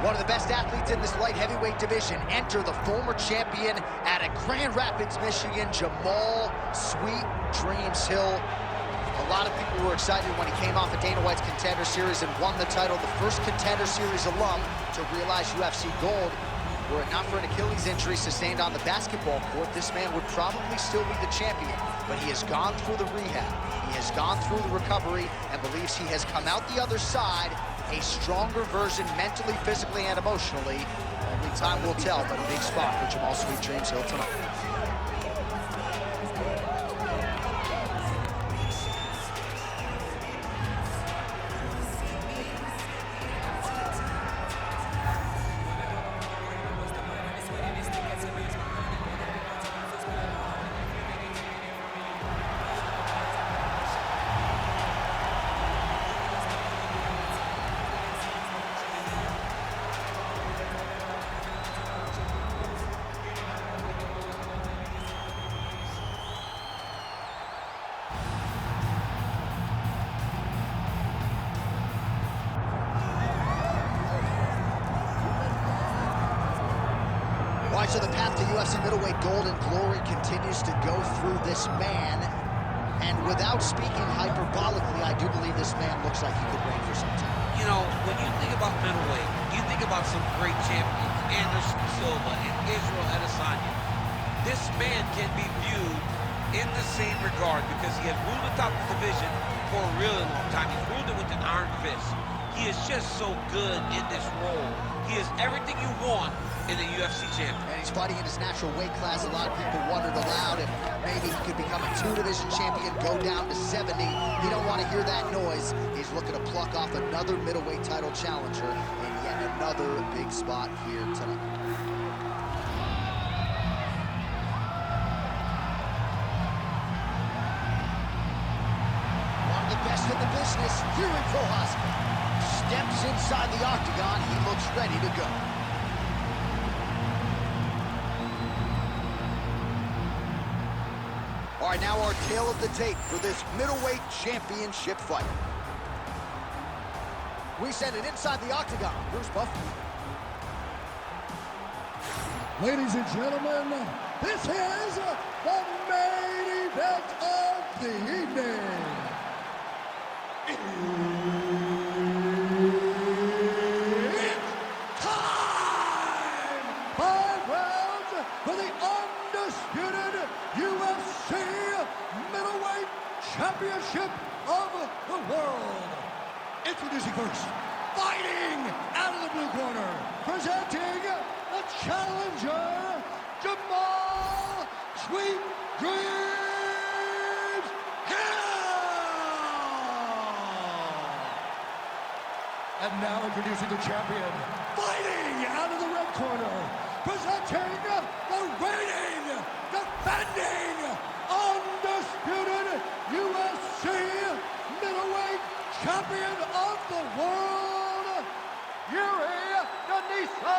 One of the best athletes in this light heavyweight division. Enter the former champion out of Grand Rapids, Michigan, Jamahal "Sweet Dreams" Hill. A lot of people were excited when he came off of Dana White's Contender Series and won the title, the first Contender Series alum to realize UFC gold. Were it not for an Achilles injury sustained on the basketball court, this man would probably still be the champion. But he has gone through the rehab, he has gone through the recovery, and believes he has come out the other side a stronger version mentally, physically, and emotionally. Only time will tell, but a big spot for Jamahal "Sweet Dreams" Hill tonight. All right, so the path to UFC middleweight gold and glory continues to go through this man. And without speaking hyperbolically, I do believe this man looks like he could reign for some time. You know, when you think about middleweight, you think about some great champions, Anderson Silva and Israel Adesanya. This man can be viewed in the same regard because he has ruled the top of the division for a really long time. He's ruled it with an iron fist. He is just so good in this role. He is everything you want in a UFC champion. And he's fighting in his natural weight class. A lot of people wondered aloud if maybe he could become a two-division champion, go down to 70. You don't want to hear that noise. He's looking to pluck off another middleweight title challenger and yet another big spot here tonight. One of the best in the business, Jiri Prochazha. Steps inside the octagon, he looks ready to go. All right, now our tale of the tape for this middleweight championship fight. We send it inside the octagon. Bruce Buffer. Ladies and gentlemen, this is the main event of the evening. It's time! 5 rounds for the undisputed UFC middleweight championship of the world. Introducing first, fighting out of the blue corner, presenting the challenger, Jamahal "Sweet Dreams" Hill. And now introducing the champion, fighting out of the red corner, presenting the reigning, defending, undisputed UFC middleweight champion of the world, Jiri Prochazha.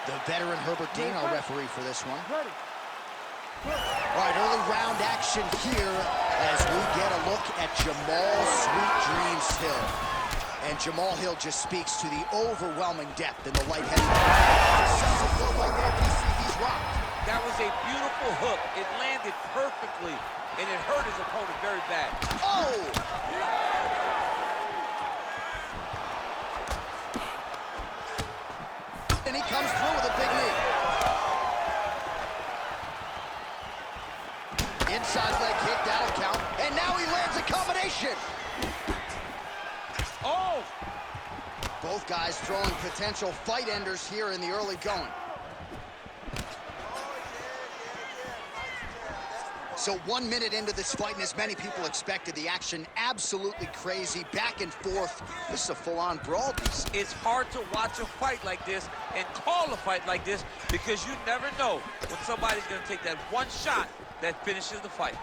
The veteran Herbert Dean, our referee for this one. Ready. All right, early round action here as we get a look at Jamahal "Sweet Dreams" Hill. And Jamahal Hill just speaks to the overwhelming depth in the light heavyweight. He's rocked. That was a beautiful hook. It landed perfectly, and it hurt his opponent very bad. Oh! And he comes through with a big knee. Inside leg kick, that'll count. And now he lands a combination. Oh! Both guys throwing potential fight enders here in the early going. So 1 minute into this fight, and as many people expected, the action absolutely crazy, back and forth. This is a full-on brawl. It's hard to watch a fight like this and call a fight like this because you never know when somebody's going to take that one shot that finishes the fight.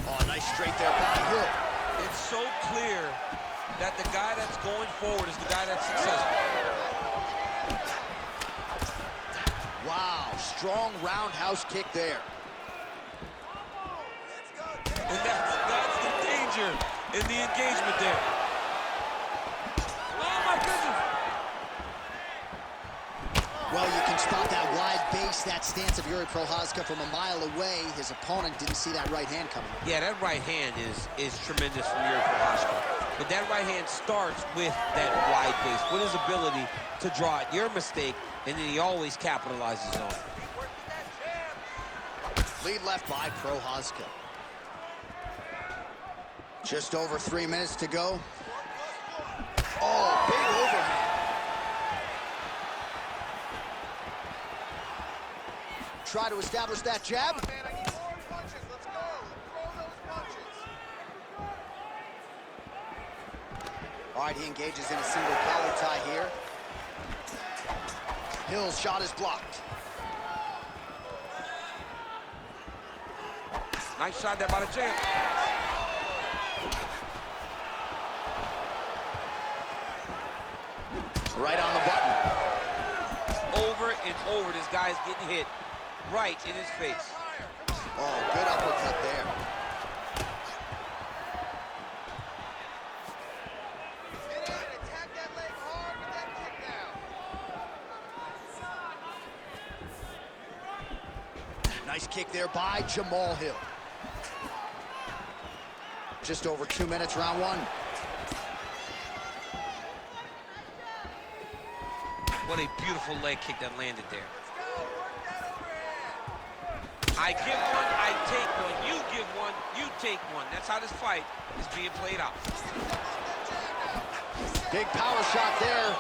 Oh, nice straight there by Hill. It's so clear that the guy that's going forward is the guy that's successful. Wow, strong roundhouse kick there. And that in the engagement there. Oh, my goodness. Well, you can spot that wide base, that stance of Jiri Prochazha from a mile away. His opponent didn't see that right hand coming. Yeah, that right hand is tremendous from Jiri Prochazha. But that right hand starts with that wide base, with his ability to draw it. Your mistake, and then he always capitalizes on it. Lead left by Prochazha. Just over 3 minutes to go. Oh, big overhand. Try to establish that jab. All right, he engages in a single collar tie here. Hill's shot is blocked. Nice shot there by the champ. Right on the button. Over and over, this guy's getting hit right in his face. Oh, good uppercut there. Attack that leg hard with that kick down. Nice kick there by Jamahal Hill. Just over 2 minutes, round one. What a beautiful leg kick that landed there. I give one, I take one. You give one, you take one. That's how this fight is being played out. Big power shot there.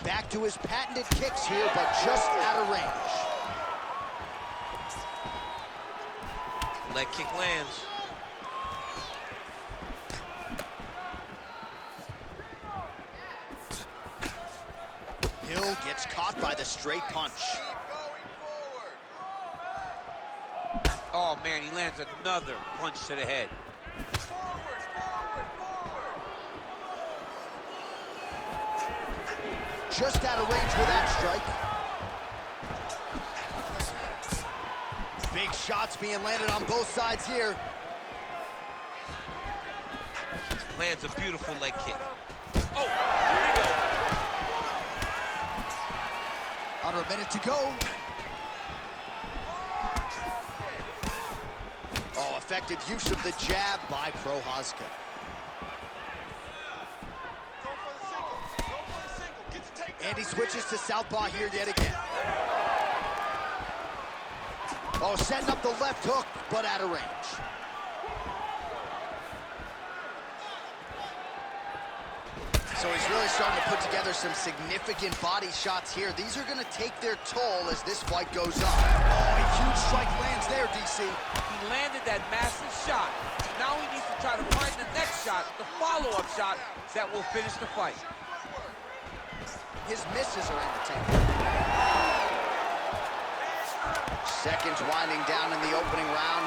Back to his patented kicks here, but just out of range. Leg kick lands. Hill gets caught by the straight punch. Oh, man, he lands another punch to the head. Just out of range with that strike. Big shots being landed on both sides here. Lands a beautiful leg kick. Oh, here we go. Under a minute to go. Oh, effective use of the jab by Prochazha. And he switches to southpaw here yet again. Oh, setting up the left hook, but out of range. So he's really starting to put together some significant body shots here. These are going to take their toll as this fight goes on. Oh, a huge strike lands there, DC. He landed that massive shot. Now he needs to try to find the next shot, the follow-up shot that will finish the fight. His misses are entertaining. Seconds winding down in the opening round.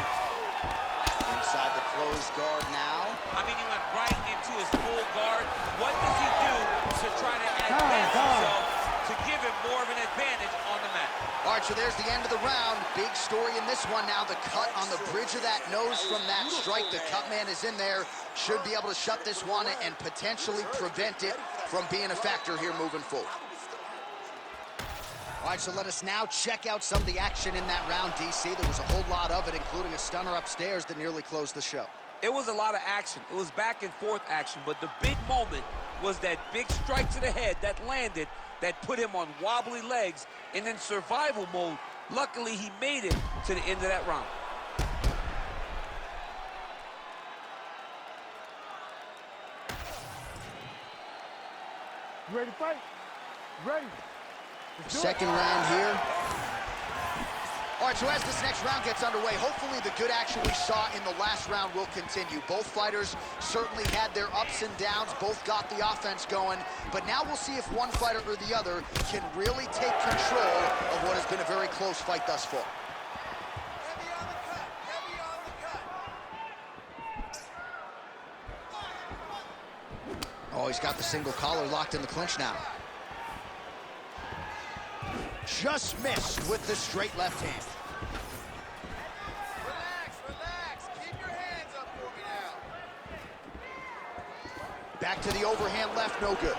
Inside the closed guard now. I mean, he went right into his full guard. What does he do to try to advance himself to give him more of an advantage on the mat? All right, so there's the end of the round. Big story in this one now. The cut on the bridge of that nose from that strike. The cut man is in there. Should be able to shut this one and potentially prevent it from being a factor here moving forward. All right, so let us now check out some of the action in that round, DC. There was a whole lot of it, including a stunner upstairs that nearly closed the show. It was a lot of action. It was back and forth action, but the big moment was that big strike to the head that landed, that put him on wobbly legs, and in survival mode, luckily he made it to the end of that round. You ready to fight? Ready. Second round here. All right, so as this next round gets underway, hopefully the good action we saw in the last round will continue. Both fighters certainly had their ups and downs, both got the offense going, but now we'll see if one fighter or the other can really take control of what has been a very close fight thus far. Heavy on the cut, heavy on the cut. Oh, he's got the single collar locked in the clinch now. Just missed with the straight left hand. Back to the overhand left, no good.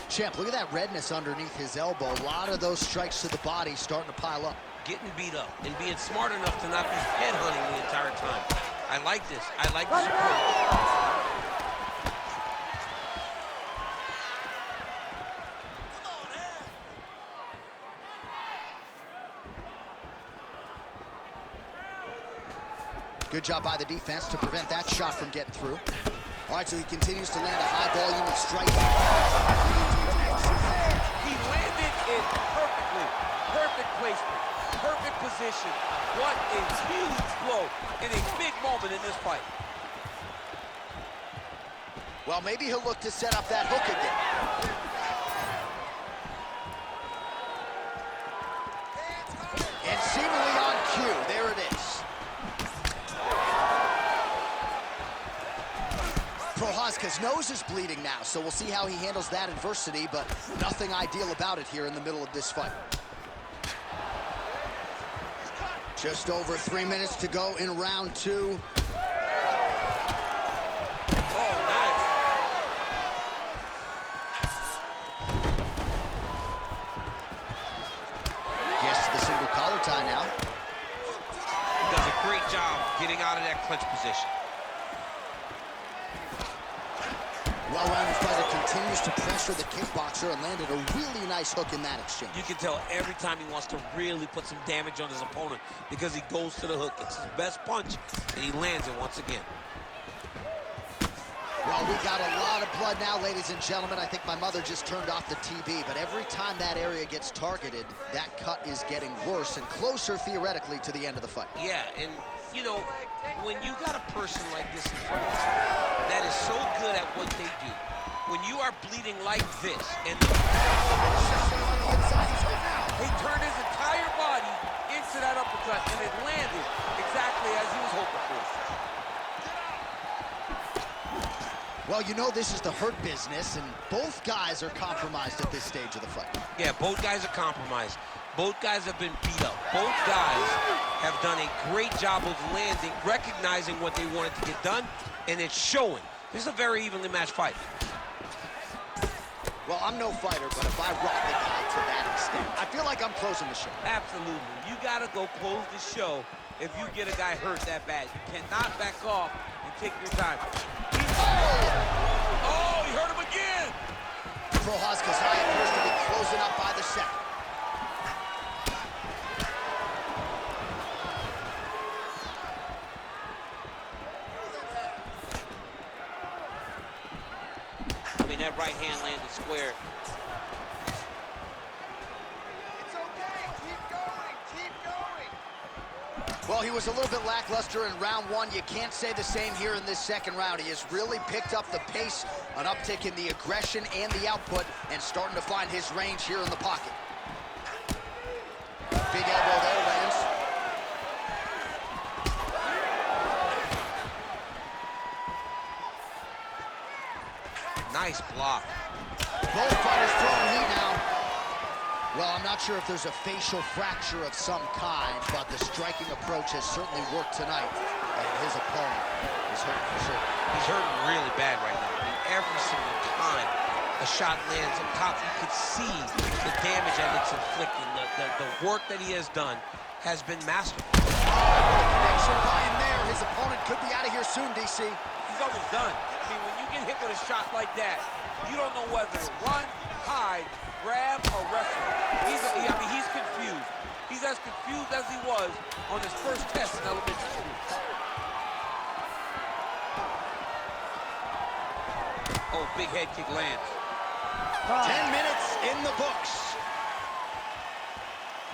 Champ, look at that redness underneath his elbow. A lot of those strikes to the body starting to pile up. Getting beat up and being smart enough to not be headhunting the entire time. I like this. I like this approach. Good job by the defense to prevent that shot from getting through. All right, so he continues to land a high volume of striking. He landed it perfectly. Perfect placement. Perfect position. What a huge blow in a big moment in this fight. Well, maybe he'll look to set up that hook again. And seemingly on cue, there it is. Prochazha's nose is bleeding now, so we'll see how he handles that adversity, but nothing ideal about it here in the middle of this fight. Just over 3 minutes to go in round 2. Oh, nice. Gets to the single collar tie now. He does a great job getting out of that clinch position. Well-rounded fighter continues to pressure the kickboxer and landed a really nice hook in that exchange. You can tell every time he wants to really put some damage on his opponent because he goes to the hook. It's his best punch, and he lands it once again. Well, we got a lot of blood now, ladies and gentlemen. I think my mother just turned off the TV, but every time that area gets targeted, that cut is getting worse and closer, theoretically, to the end of the fight. Yeah, and, you know, when you got a person like this in front of you that is so good at what they do, when you are bleeding like this, and he turned his entire body into that uppercut, and it landed exactly as he was hoping for. Well, you know this is the hurt business, and both guys are compromised at this stage of the fight. Yeah, both guys are compromised. Both guys have been beat up. Both guys have done a great job of landing, recognizing what they wanted to get done, and it's showing. This is a very evenly matched fight. Well, I'm no fighter, but if I rock the guy to that extent, I feel like I'm closing the show. Absolutely. You got to go close the show if you get a guy hurt that bad. You cannot back off and take your time. Oh, he hurt him again! Prochazha's high appears to be closing up by the second. I mean, that right hand landed square. It's okay. Keep going. Keep going. Well, he was a little bit lackluster in round 1. You can't say the same here in this second round. He has really picked up the pace, an uptick in the aggression and the output, and starting to find his range here in the pocket. Big elbow there, lands. Nice block. Both fighters throwing heat now. Well, I'm not sure if there's a facial fracture of some kind, but the striking approach has certainly worked tonight, and his opponent is hurting for sure. He's hurting really bad right now. I mean, every single time a shot lands up top, you could see the damage that it's inflicting. The work that he has done has been masterful. Connection by him there. His opponent could be out of here soon, DC. He's almost done. I mean, when you get hit with a shot like that, you don't know whether to run, hide, grab, or wrestle. He's confused. He's as confused as he was on his first test in elementary school. Oh, big head kick lands. 10 minutes in the books.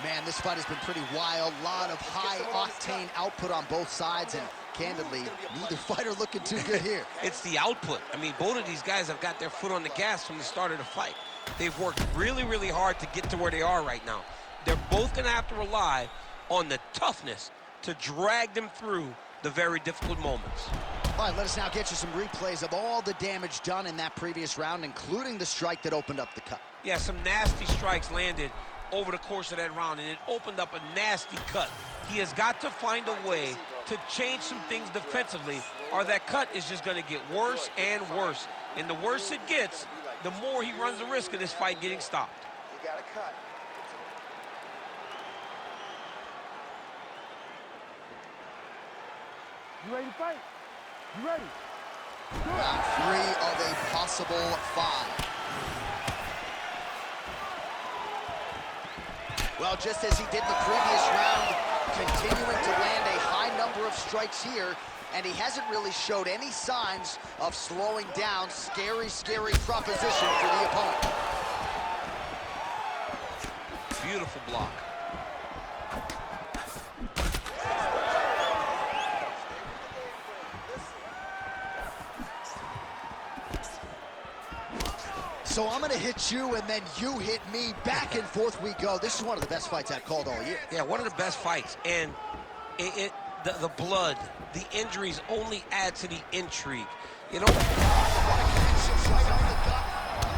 Man, this fight has been pretty wild. A lot of high-octane output on both sides, and candidly, neither fighter looking too good here. It's the output. I mean, both of these guys have got their foot on the gas from the start of the fight. They've worked really, really hard to get to where they are right now. They're both going to have to rely on the toughness to drag them through the very difficult moments. All right, let us now get you some replays of all the damage done in that previous round, including the strike that opened up the cut. Yeah, some nasty strikes landed over the course of that round, and it opened up a nasty cut. He has got to find a way to change some things defensively or that cut is just going to get worse and worse. And the worse it gets, the more he runs the risk of this fight getting stopped. You got to cut. You ready to fight? You ready? Round 3 of a possible 5. Well, just as he did in the previous round, continuing to land a high number of strikes here, and he hasn't really showed any signs of slowing down. Scary, scary proposition for the opponent. Beautiful block. So I'm going to hit you, and then you hit me. Back and forth we go. This is one of the best fights I've called all year. Yeah, one of the best fights. And the blood, the injuries only add to the intrigue. You know? I'm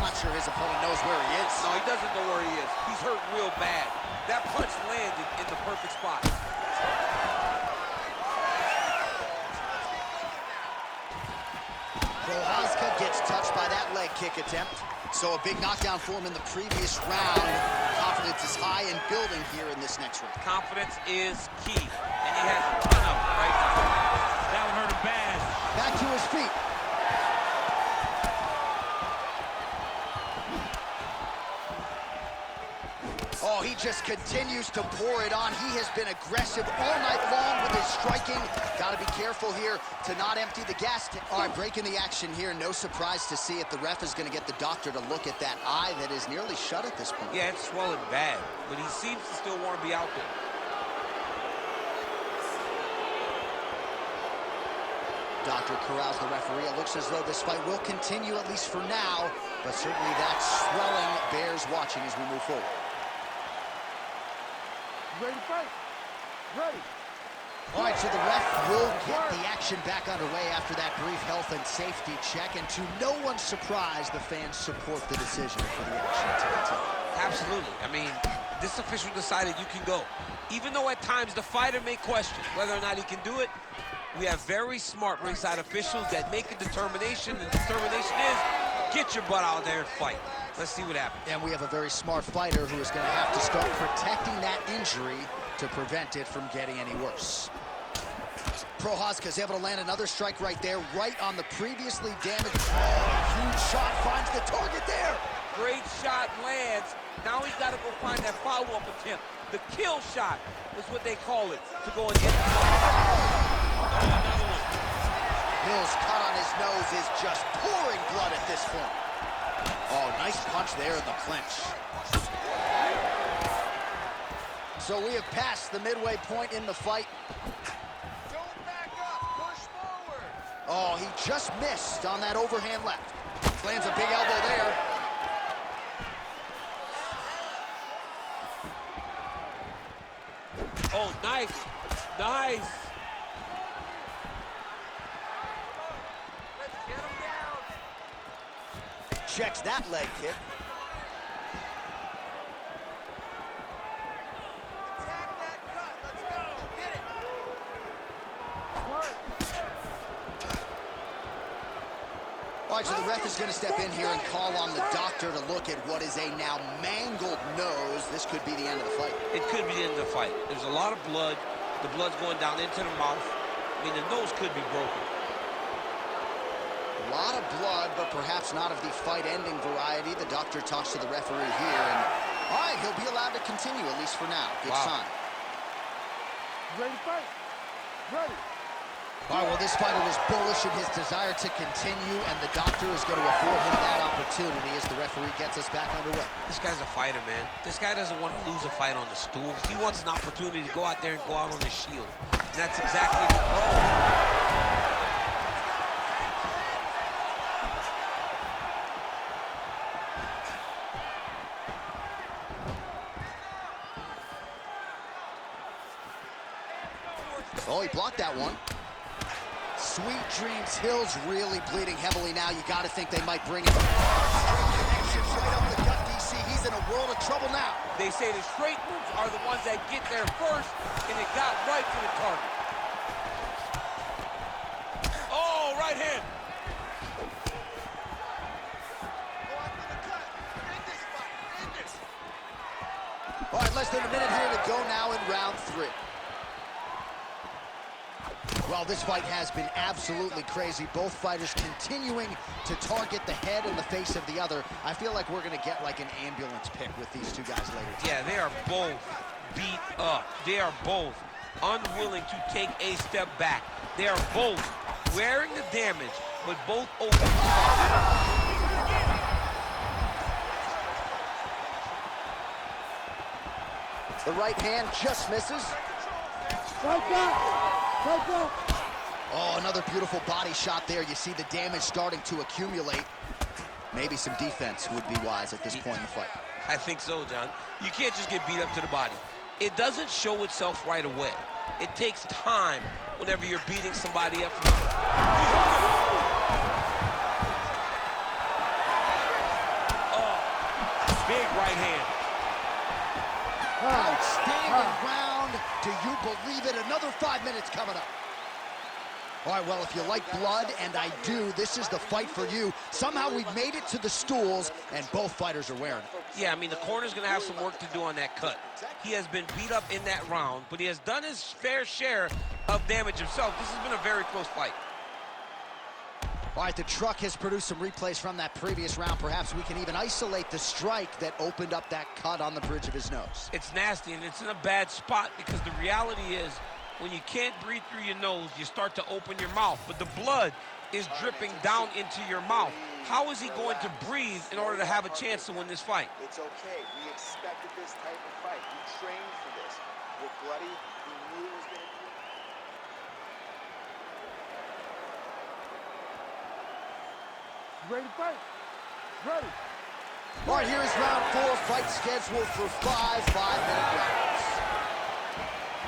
not sure his opponent knows where he is. No, he doesn't know where he is. He's hurt real bad. That punch landed in the perfect spot. Prochazha gets touched by that leg kick attempt. So a big knockdown for him in the previous round. Confidence is high and building here in this next round. Confidence is key, and he has a ton of it right now. That one hurt him bad. Back to his feet. Oh, he just continues to pour it on. He has been aggressive all night long with his striking. Got to be careful here to not empty the gas tank. All right, breaking the action here. No surprise to see it. The ref is going to get the doctor to look at that eye that is nearly shut at this point. Yeah, it's swollen bad, but he seems to still want to be out there. Doctor corrals the referee. It looks as though this fight will continue, at least for now, but certainly that swelling bears watching as we move forward. Ready to fight? Ready. All right, so the ref will get the action back underway after that brief health and safety check, and to no one's surprise, the fans support the decision for the action to continue. Absolutely. I mean, this official decided you can go. Even though at times the fighter may question whether or not he can do it, we have very smart ringside officials that make a determination. The determination is, get your butt out there and fight. Let's see what happens. And we have a very smart fighter who is going to have to start protecting that injury to prevent it from getting any worse. Prochazha is able to land another strike right there, right on the previously damaged. Oh, huge shot finds the target there. Great shot lands. Now he's got to go find that follow-up attempt. The kill shot is what they call it, to go and hit. Hill's cut on his nose is just pouring blood at this point. Oh, nice punch there in the clinch. So we have passed the midway point in the fight. Don't back up. Push forward. Oh, he just missed on that overhand left. Lands a big elbow there. Oh, nice. Nice. Let's get him down. Checks that leg kick. Attack that cut. Let's go. Get it. All right, so the ref is going to step in here and call on the doctor to look at what is a now mangled nose. This could be the end of the fight. It could be the end of the fight. There's a lot of blood. The blood's going down into the mouth. I mean, the nose could be broken. A lot of blood, but perhaps not of the fight-ending variety. The doctor talks to the referee here, and all right, he'll be allowed to continue, at least for now. Good sign. Ready to fight? Ready. All right, well, this fighter was bullish in his desire to continue, and the doctor is going to afford him that opportunity as the referee gets us back underway. This guy's a fighter, man. This guy doesn't want to lose a fight on the stool. He wants an opportunity to go out there and go out on the shield. And that's exactly the goal. Oh, he blocked that one. Sweet dreams. Hill's really bleeding heavily now. You got to think they might bring him. Straight connections right up the gut, DC. He's in a world of trouble now. They say the straight moves are the ones that get there first, and it got right to the target. Oh, right hand. Go after the cut. End this fight. End this. All right, less than a minute here to go now in round 3. Well, this fight has been absolutely crazy. Both fighters continuing to target the head and the face of the other. I feel like we're going to get like an ambulance pick with these two guys later. Yeah, they are both beat up. They are both unwilling to take a step back. They are both wearing the damage, but both open to The right hand just misses. Right back! Right back! Oh, another beautiful body shot there. You see the damage starting to accumulate. Maybe some defense would be wise at this point in the fight. I think so, John. You can't just get beat up to the body. It doesn't show itself right away. It takes time whenever you're beating somebody up. Oh, big right hand. Outstanding round. Do you believe it? Another 5 minutes coming up. All right, well, if you like blood, and I do, this is the fight for you. Somehow we've made it to the stools, and both fighters are wearing it. Yeah, I mean, the corner's going to have some work to do on that cut. He has been beat up in that round, but he has done his fair share of damage himself. This has been a very close fight. All right, the truck has produced some replays from that previous round. Perhaps we can even isolate the strike that opened up that cut on the bridge of his nose. It's nasty, and it's in a bad spot because the reality is when you can't breathe through your nose, you start to open your mouth, but the blood is dripping down into your mouth. How is he going to breathe in order to have a chance to win this fight? It's okay. We expected this type of fight. We trained for this. We're bloody. We knew it was going to be. Ready to fight? Ready. All right, here is round 4, fight scheduled for 5 5-minute rounds.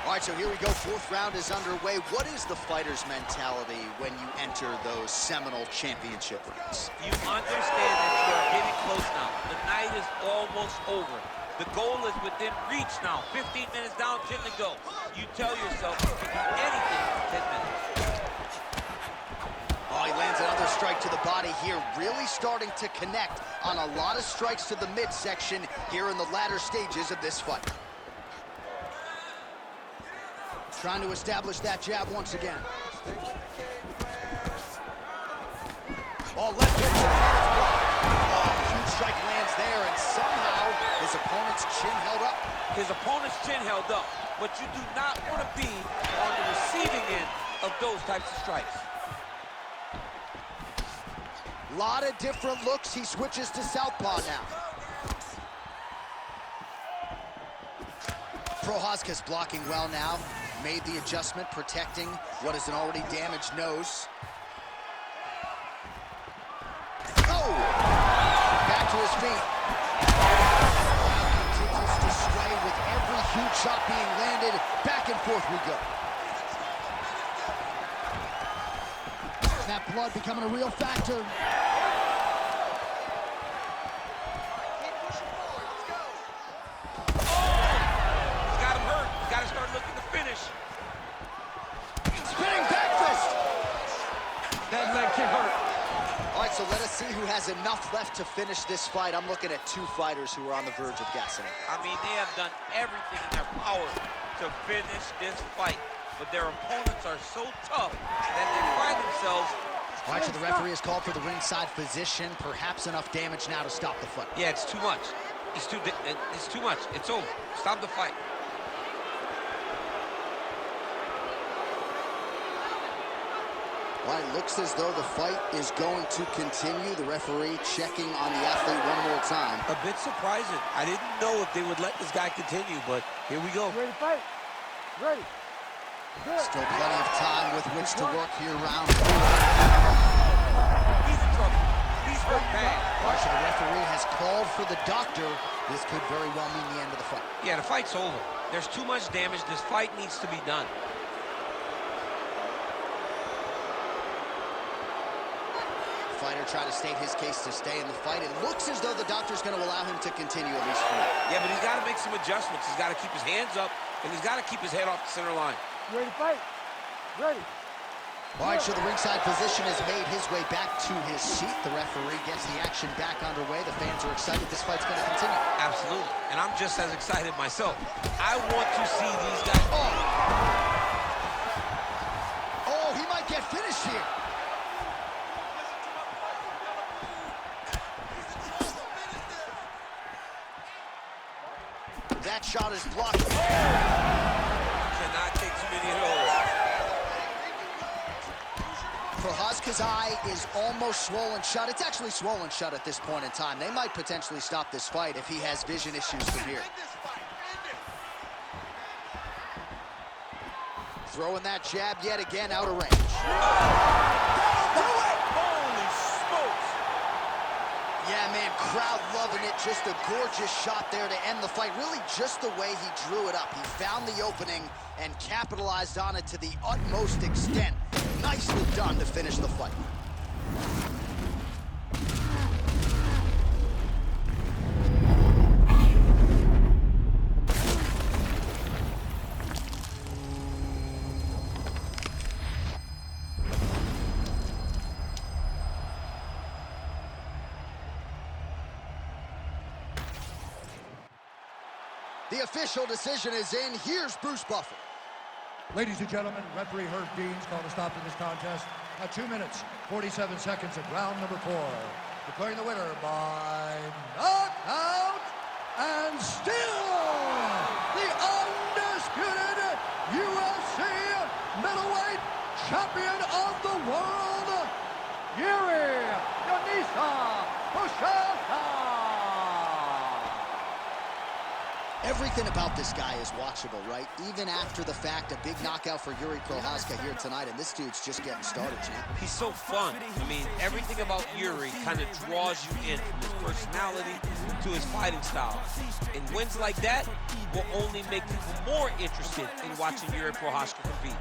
All right, so here we go. 4th round is underway. What is the fighter's mentality when you enter those seminal championship rounds? You understand that you are getting close now. The night is almost over. The goal is within reach now. 15 minutes down, 10 to go. You tell yourself you can do anything in 10 minutes. Oh, he lands another strike to the body here, really starting to connect on a lot of strikes to the midsection here in the latter stages of this fight. Trying to establish that jab once again. Oh, left hook to the head is blocked. Oh, huge strike lands there, and somehow his opponent's chin held up. His opponent's chin held up, but you do not want to be on the receiving end of those types of strikes. A lot of different looks. He switches to southpaw now. Prochazha's blocking well now. Made the adjustment, protecting what is an already damaged nose. Oh! Back to his feet. Continues to sway with every huge shot being landed. Back and forth we go. That blood becoming a real factor. Keep pushing forward. Let's go. He's got him hurt. He's got to start looking to finish. Spinning back fist. That leg kick hurt. All right, so let us see who has enough left to finish this fight. I'm looking at 2 fighters who are on the verge of gassing it. I mean, they have done everything in their power to finish this fight, but their opponents are so tough that they find themselves. All right, so the referee has called for the ringside physician. Perhaps enough damage now to stop the fight. Yeah, it's too much. It's too much. It's over. Stop the fight. Well, it looks as though the fight is going to continue. The referee checking on the athlete one more time. A bit surprising. I didn't know if they would let this guy continue, but here we go. Ready to fight? Ready. Good. Still plenty of time with which to work here round 4. He's in trouble. He's hurt bad. All right, so the referee has called for the doctor. This could very well mean the end of the fight. Yeah, the fight's over. There's too much damage. This fight needs to be done. Fighter trying to state his case to stay in the fight. It looks as though the doctor's going to allow him to continue at least for now. Yeah, but he's got to make some adjustments. He's got to keep his hands up, and he's got to keep his head off the center line. Ready to fight? Ready. All right, so the ringside physician has made his way back to his seat. The referee gets the action back underway. The fans are excited. This fight's going to continue. Absolutely. And I'm just as excited myself. I want to see these guys. Oh, he might get finished here. That shot is blocked. Cannot take too many of those. Prochazha's eye is almost swollen shut. It's actually swollen shut at this point in time. They might potentially stop this fight if he has vision issues from here. Throwing that jab yet again out of range. Holy smokes! Yeah, man, crowd loving it. Just a gorgeous shot there to end the fight. Really just the way he drew it up. He found the opening and capitalized on it to the utmost extent. Nicely done to finish the fight. The official decision is in. Here's Bruce Buffer. Ladies and gentlemen, referee Herb Dean's called a stop to this contest at 2 minutes, 47 seconds of round number 4. Declaring the winner by knockout and still the undisputed UFC middleweight champion of the world, Jiri Prochazha. Everything about this guy is watchable, right? Even after the fact, a big knockout for Jiri Prochazha here tonight, and this dude's just getting started, champ. He's so fun. I mean, everything about Jiri kind of draws you in, from his personality to his fighting style. And wins like that will only make people more interested in watching Jiri Prochazha compete.